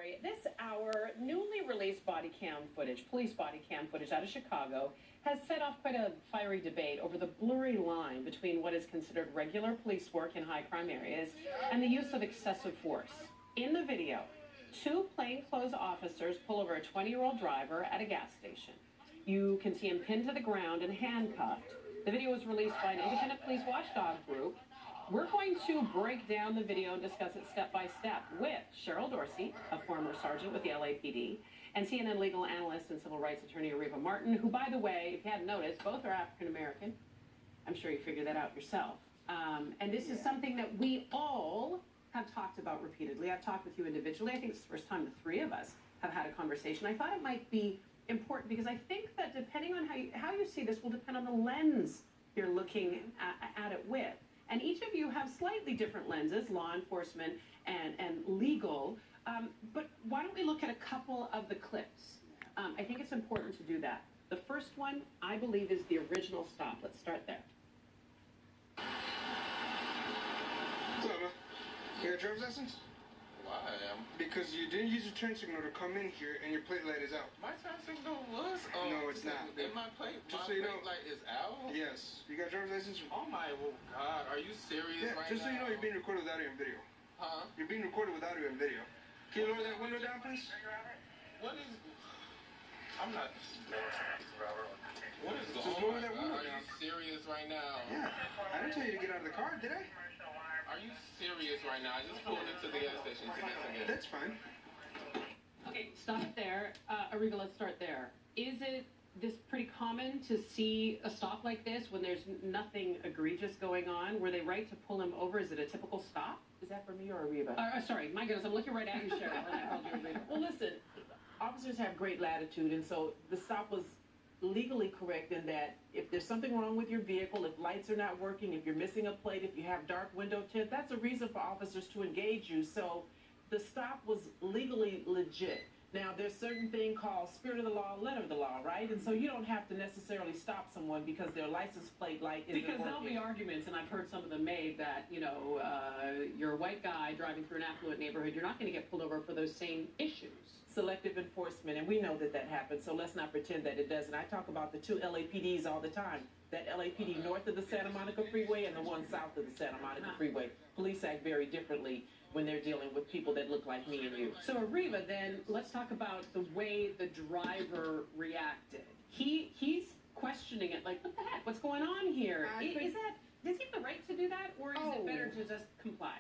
story. This hour, newly released body cam footage, police body cam footage out of Chicago, has set off quite a fiery debate over the blurry line between what is considered regular police work in high crime areas and the use of excessive force. In the video, two plainclothes officers pull over a 20-year-old driver at a gas station. You can see him pinned to the ground and handcuffed. The video was released by an independent police watchdog group. We're going to break down the video and discuss it step by step with Cheryl Dorsey, a former sergeant with the LAPD, and CNN legal analyst and civil rights attorney Areva Martin, who, by the way, if you hadn't noticed, both are African American. I'm sure you figured that out yourself. And this is something that we all have talked about repeatedly. I've talked with you individually. I think it's the first time the three of us have had a conversation. I thought it might be important because I think that depending on how you see this will depend on the lens you're looking at it with. And each of you have slightly different lenses, law enforcement and legal. But why don't we look at a couple of the clips? I think it's important to do that. The first one, I believe, is the original stop. Let's start there. What's up, man? You got a driver's license? Why? Because you didn't use your turn signal to come in here and your plate light is out. My turn signal was No, it's not. And my plate, Just so you know, light is out? Yes. You got a driver's license? Oh my God, are you serious right just now? so you know, you're being recorded with audio and video. Huh? You're being recorded with audio and video. Can you lower that window down, please? What is... I'm not... What is Just going lower on? that window Are down. you serious right now? Yeah. I didn't tell you to get out of the car, did I? Are you serious right now? I just pulled into the gas station to get some gas. That's fine. Okay, stop it there. Areva, let's start there. Is it this pretty common to see a stop like this when there's nothing egregious going on? Were they right to pull him over? Is it a typical stop? Is that for me or Areva? Sorry, my goodness, I'm looking right at you, Cheryl. And I called you Areva. Well, listen, officers have great latitude, and so the stop was legally correct in that if there's something wrong with your vehicle, if lights are not working, if you're missing a plate, if you have dark window tint, that's a reason for officers to engage you. So the stop was legally legit. Now, there's certain thing called spirit of the law, letter of the law, right? And so you don't have to necessarily stop someone because their license plate light isn't Because working. there'll be arguments, and I've heard some of them made, that, you know, you're a white guy driving through an affluent neighborhood, you're not going to get pulled over for those same issues. Selective enforcement, and we know that that happens, so let's not pretend that it doesn't. I talk about the two LAPDs all the time. That LAPD north of the Santa Monica Freeway and the one south of the Santa Monica Freeway. Police act very differently when they're dealing with people that look like me and you. So, Areva, then, let's talk about the way the driver reacted. He's questioning it, like, what the heck, what's going on here? Does he have the right to do that, or is it better to just comply?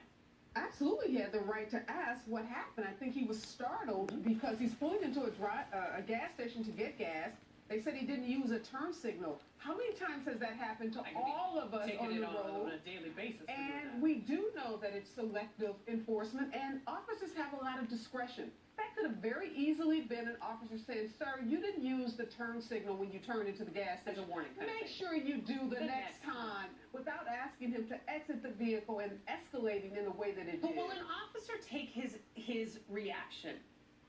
Absolutely, he had the right to ask what happened. I think he was startled because he's pulling into a gas station to get gas. They said he didn't use a turn signal. How many times has that happened to all of us on the road? On a daily basis. And we do know that it's selective enforcement, and officers have a lot of discretion. That could have very easily been an officer saying, sir, you didn't use the turn signal when you turned into the gas station. As a warning. Make sure you do the next time without asking him to exit the vehicle and escalating in the way that it did. But will an officer take his reaction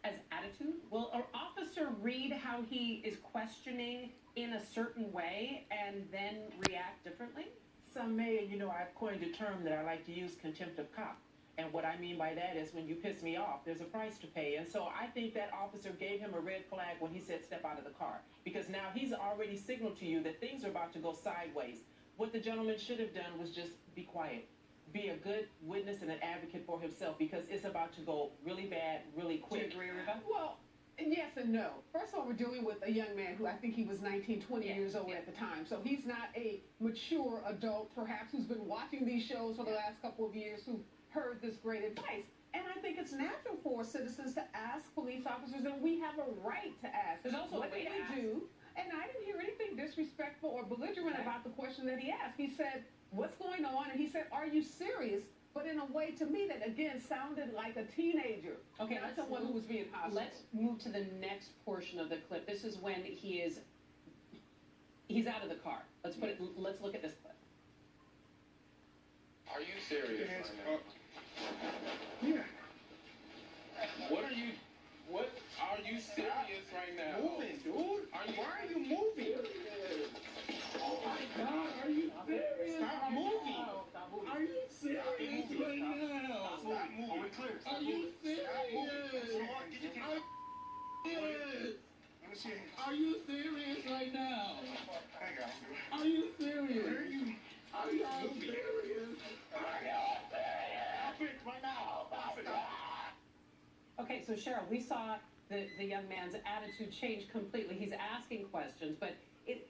as attitude? Will an officer read how he is questioning in a certain way and then react differently? Some may, and you know, I've coined a term that I like to use, contempt of cop. And what I mean by that is when you piss me off, there's a price to pay. And so I think that officer gave him a red flag when he said step out of the car. Because now he's already signaled to you that things are about to go sideways. What the gentleman should have done was just be quiet. Be a good witness and an advocate for himself because it's about to go really bad, really quick. Do you agree, Areva? Well, yes and no. First of all, we're dealing with a young man who I think he was 19, 20 years old at the time. So he's not a mature adult, perhaps, who's been watching these shows for the last couple of years, who heard this great advice. And I think it's natural for citizens to ask police officers, and we have a right to ask. There's also what a way did to ask. he do? And I didn't hear anything disrespectful or belligerent about the question that he asked. He said, what's going on? And he said, are you serious? But in a way, to me, that, again, sounded like a teenager. Okay, not someone who was being hostile. Let's move to the next portion of the clip. This is when he's out of the car. Let's look at this clip. Are you serious right now? Yeah. What are you serious right now? Moving, dude. Why are you moving? Oh my God, are you serious? Stop moving. Are you serious right now? Stop moving. Are you serious? Let me see your hands. Are you serious right now? I got you. Are you serious? Where are you? Are y'all serious? Okay, so Cheryl, we saw the young man's attitude change completely. He's asking questions, but is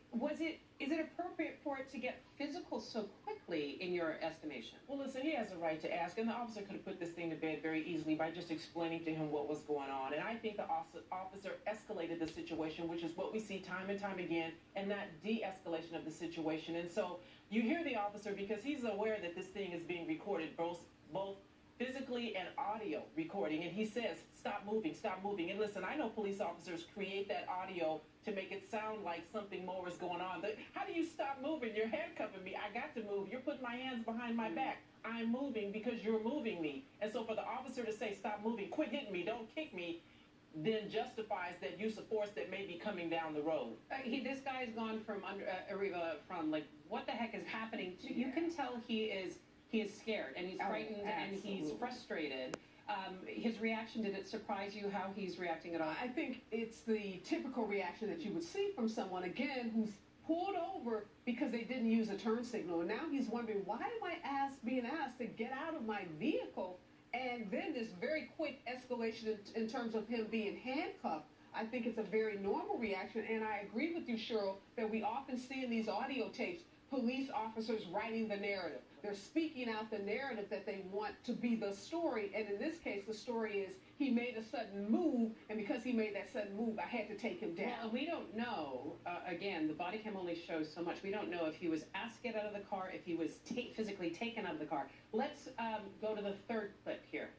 it appropriate for it to get physical so quickly in your estimation? Well, listen, he has a right to ask, and the officer could have put this thing to bed very easily by just explaining to him what was going on. And I think the officer escalated the situation, which is what we see time and time again, and not de-escalation of the situation. And so you hear the officer because he's aware that this thing is being recorded, both physically and audio recording, and he says, stop moving. And listen, I know police officers create that audio to make it sound like something more is going on. How do you stop moving? You're handcuffing me. I got to move. You're putting my hands behind my back. I'm moving because you're moving me. And so for the officer to say, stop moving, quit hitting me, don't kick me, then justifies that use of force that may be coming down the road. This guy's gone from from like, what the heck is happening to, you can tell he is scared and he's frightened and he's frustrated. His reaction, did it surprise you how he's reacting at all? I think it's the typical reaction that you would see from someone, again, who's pulled over because they didn't use a turn signal. And now he's wondering, why am I being asked to get out of my vehicle? And then this very quick escalation in terms of him being handcuffed. I think it's a very normal reaction. And I agree with you, Cheryl, that we often see in these audio tapes police officers writing the narrative. They're speaking out the narrative that they want to be the story. And in this case, the story is he made a sudden move, and because he made that sudden move, I had to take him down. Well, we don't know. Again, the body cam only shows so much. We don't know if he was asked to get out of the car, if he was physically taken out of the car. Let's go to the third clip here.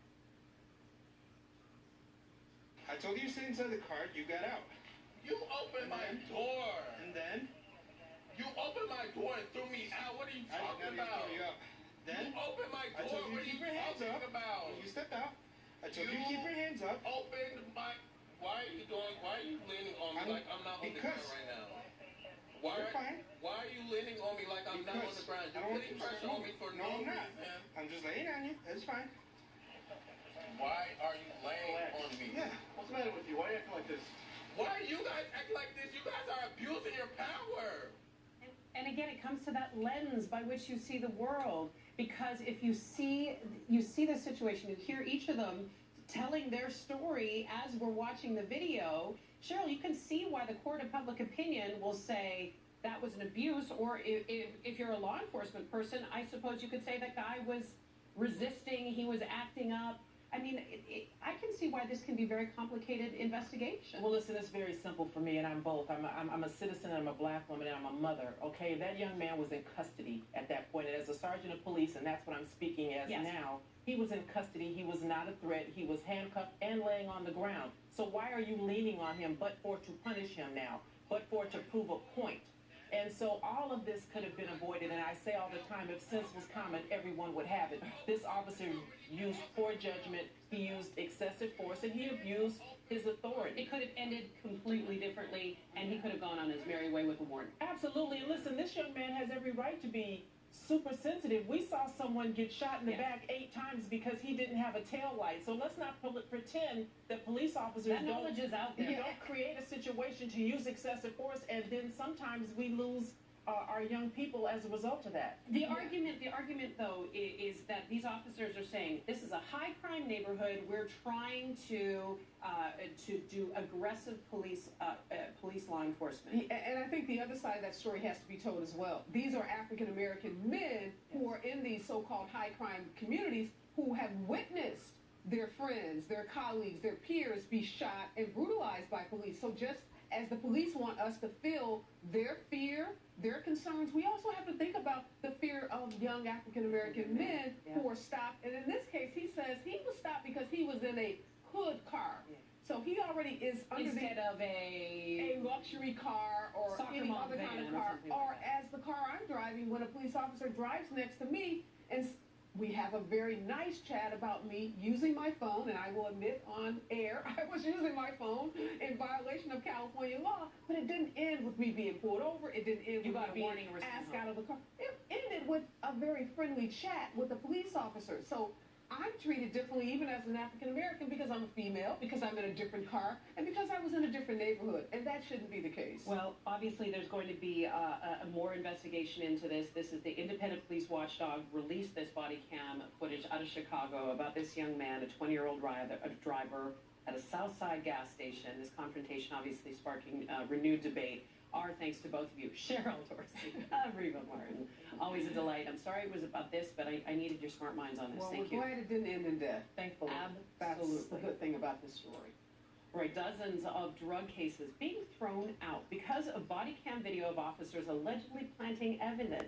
I told you to stay inside the car. You got out. You opened my door. And then? You opened my door and threw me out. What are you talking about? You up. Then? You opened my I door. told you What to are keep you your hands talking up. about? When you step out. I told you to keep your hands up. Opened my. Why are you leaning on me like I'm not on the ground right now? You're fine. Why are you leaning on me like I'm not on the ground? You're putting pressure on me for no reason. I'm just laying on you. It's fine. Why are you laying on me? Yeah. What's the matter with you? Why are you acting like this? Why are you guys acting like this? You guys are abusing your power. And again, it comes to that lens by which you see the world. Because if you see the situation, you hear each of them telling their story as we're watching the video, Cheryl, you can see why the court of public opinion will say that was an abuse, or if you're a law enforcement person, I suppose you could say that guy was resisting, he was acting up. I mean, I can see why this can be a very complicated investigation. Well, listen, it's very simple for me, and I'm both. I'm a citizen, and I'm a black woman, and I'm a mother, okay? That young man was in custody at that point, and as a sergeant of police, and that's what I'm speaking as now, he was in custody, he was not a threat, he was handcuffed and laying on the ground. So why are you leaning on him but for to punish him now, but for to prove a point? And so all of this could have been avoided, and I say all the time, if sense was common, everyone would have it. This officer used poor judgment, he used excessive force, and he abused his authority. It could have ended completely differently, and he could have gone on his merry way with a warning. Absolutely, and listen, this young man has every right to be super sensitive. We saw someone get shot in the back 8 times because he didn't have a tail light. So let's not pretend that police officers knowledge is out there. don't create a situation to use excessive force, and then sometimes we lose our young people as a result of that. The argument though is that these officers are saying this is a high crime neighborhood. We're trying to do aggressive police law enforcement. And I think the other side of that story has to be told as well. These are African American men who are in these so-called high crime communities who have witnessed their friends, their colleagues, their peers be shot and brutalized by police. So just as the police want us to feel their fear, their concerns, we also have to think about the fear of young African American men who are stopped. And in this case, he says he was stopped because he was in a hood car. So he already is under instead of a luxury car or any other kind of car, or as the car I'm driving when a police officer drives next to me, and we have a very nice chat about me using my phone, and I will admit on air I was using my phone in violation of California law, but it didn't end with me being pulled over. It didn't end with me being asked out of the car. It ended with a very friendly chat with the police officer. So I'm treated differently even as an African American because I'm a female, because I'm in a different car, and because I was in a different neighborhood, and that shouldn't be the case. Well, obviously, there's going to be a more investigation into this. This is the independent police watchdog released this body cam footage out of Chicago about this young man, a 20-year-old driver at a Southside gas station. This confrontation obviously sparking renewed debate. Our thanks to both of you, Cheryl, Dorsey, Reva Martin. Always a delight. I'm sorry it was about this, but I needed your smart minds on this. Well, Thank we're you. glad it didn't end in death, thankfully. Absolutely. That's the good thing about this story. Right, dozens of drug cases being thrown out because of body cam video of officers allegedly planting evidence.